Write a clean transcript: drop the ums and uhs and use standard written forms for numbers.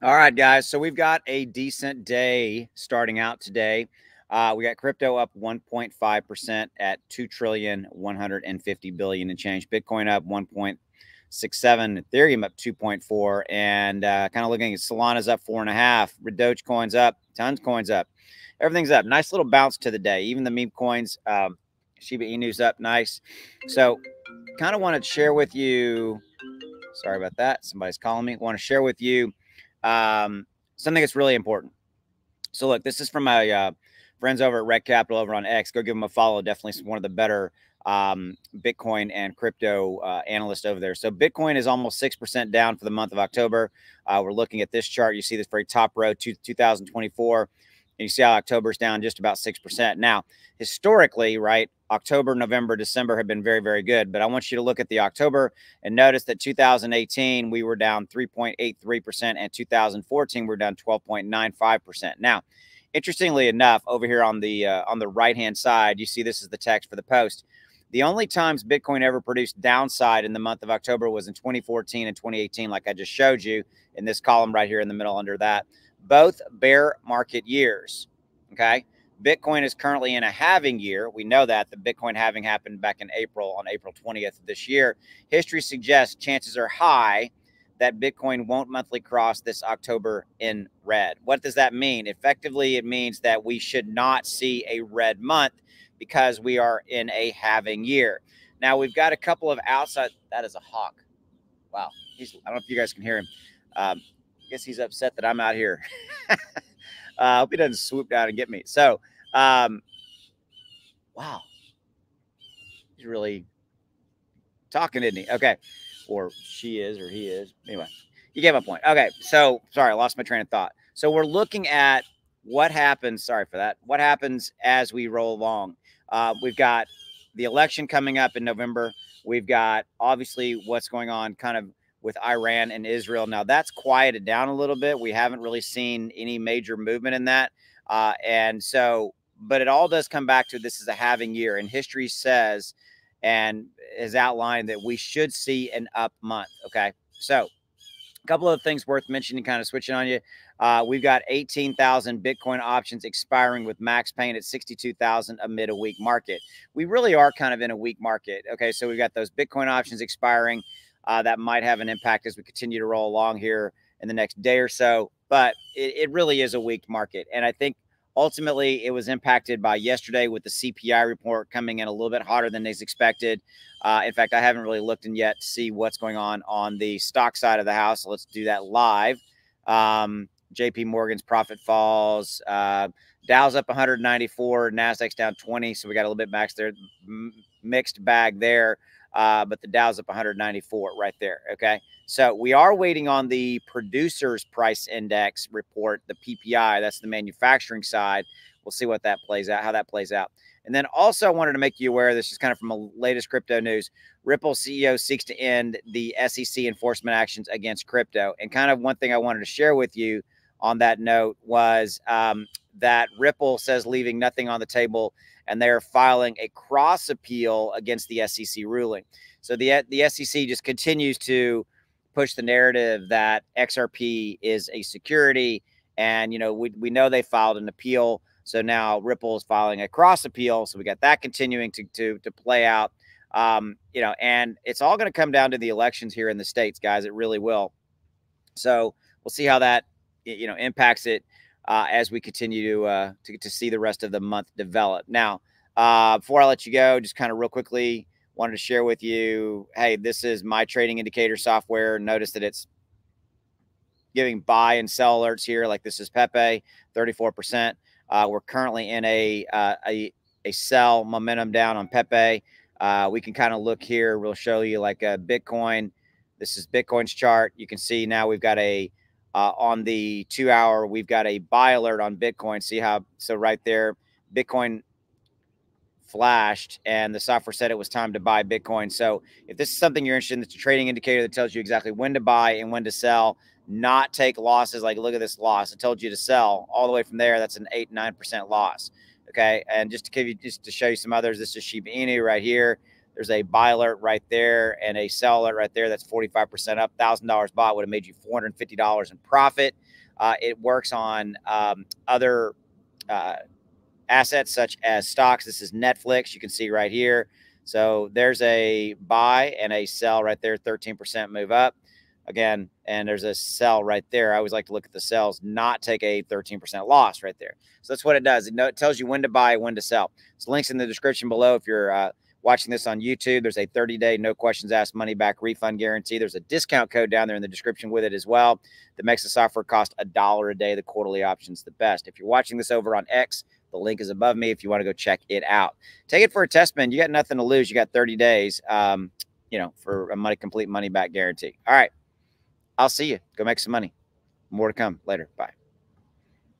All right, guys. So we've got a decent day starting out today. We got crypto up 1.5% at 2,150,000,000,000 and change. Bitcoin up 1.67. Ethereum up 2.4. And kind of looking at Solana's up 4.5. Dogecoin's up. Tons coins up. Everything's up. Nice little bounce to the day. Even the meme coins. Shiba Inu's up nice. So kind of wanted to share with you. Sorry about that. Somebody's calling me. Want to share with you something that's really important. So, look, this is from my friends over at Rec Capital over on X. Go give them a follow. Definitely one of the better Bitcoin and crypto analysts over there. So, Bitcoin is almost 6% down for the month of October. We're looking at this chart. You see this very top row, 2024. And you see how October is down just about 6%. Now, historically, right, October, November, December have been very, very good. But I want you to look at the October and notice that 2018, we were down 3.83%, and 2014, we were down 12.95%. Now, interestingly enough, over here on the right-hand side, you see this is the text for the post. The only times Bitcoin ever produced downside in the month of October was in 2014 and 2018, like I just showed you in this column right here in the middle under that. Both bear market years, okay? Bitcoin is currently in a halving year. We know that the Bitcoin halving happened back in April, on April 20th of this year. History suggests chances are high that Bitcoin won't monthly cross this October in red. What does that mean? Effectively, it means that we should not see a red month because we are in a halving year. Now, we've got a couple of outside. That is a hawk. Wow. I don't know if you guys can hear him. I guess he's upset that I'm out here. I hope he doesn't swoop down and get me. So, wow. He's really talking, isn't he? Okay. Or she is, or he is. Anyway, you get my point. Okay. So, sorry, I lost my train of thought. So, we're looking at what happens. Sorry for that. What happens as we roll along? We've got the election coming up in November. We've got obviously what's going on kind of with Iran and Israel. Now that's quieted down a little bit. We haven't really seen any major movement in that. And so, but it all does come back to this is a halving year, and history says and has outlined that we should see an up month. Okay. So, a couple of things worth mentioning, kind of switching on you. We've got 18,000 Bitcoin options expiring with max pain at 62,000 amid a weak market. We really are kind of in a weak market. Okay, so we've got those Bitcoin options expiring. That might have an impact as we continue to roll along here in the next day or so. But it really is a weak market. And I think ultimately it was impacted by yesterday with the CPI report coming in a little bit hotter than they expected. In fact, I haven't really looked in yet to see what's going on the stock side of the house. So let's do that live. JP Morgan's profit falls. Dow's up 194. NASDAQ's down 20. So we got a little bit mixed bag there. But the Dow's up 194 right there. Okay. So we are waiting on the producers price index report, the PPI. That's the manufacturing side. We'll see what that plays out, how that plays out. And then also I wanted to make you aware, this is kind of from a latest crypto news. Ripple CEO seeks to end the SEC enforcement actions against crypto. And kind of one thing I wanted to share with you on that note was that Ripple says leaving nothing on the table, and they're filing a cross appeal against the SEC ruling. So the SEC just continues to push the narrative that XRP is a security. And, you know, we know they filed an appeal. So now Ripple is filing a cross appeal. So we got that continuing to play out. You know, and it's all going to come down to the elections here in the States, guys. It really will. So we'll see how that, you know, impacts it as we continue to see the rest of the month develop. Now, before I let you go, just kind of real quickly, wanted to share with you, hey, this is my trading indicator software. Notice that it's giving buy and sell alerts here. Like this is Pepe, 34%. We're currently in a sell momentum down on Pepe. We can kind of look here. We'll show you like a Bitcoin. This is Bitcoin's chart. You can see now we've got a on the 2 hour, we've got a buy alert on Bitcoin. See how, so right there, Bitcoin flashed and the software said it was time to buy Bitcoin. So if this is something you're interested in, it's a trading indicator that tells you exactly when to buy and when to sell, not take losses. Like, look at this loss. It told you to sell all the way from there. That's an 8-9% loss. Okay. And just to give you, just to show you some others, this is Shiba Inu right here. There's a buy alert right there and a sell alert right there. That's 45% up. $1,000 bought would have made you $450 in profit. It works on other assets such as stocks. This is Netflix. You can see right here. So there's a buy and a sell right there, 13% move up. Again, and there's a sell right there. I always like to look at the sells, not take a 13% loss right there. So that's what it does. It tells you when to buy, when to sell. So links in the description below. If you're watching this on YouTube, there's a 30-day, no questions asked, money back refund guarantee. There's a discount code down there in the description with it as well that makes the software cost $1 a day. The quarterly option's the best. If you're watching this over on X, the link is above me if you want to go check it out. Take it for a test, man. You got nothing to lose. You got 30 days, for a complete money back guarantee. All right. I'll see you. Go make some money. More to come later. Bye.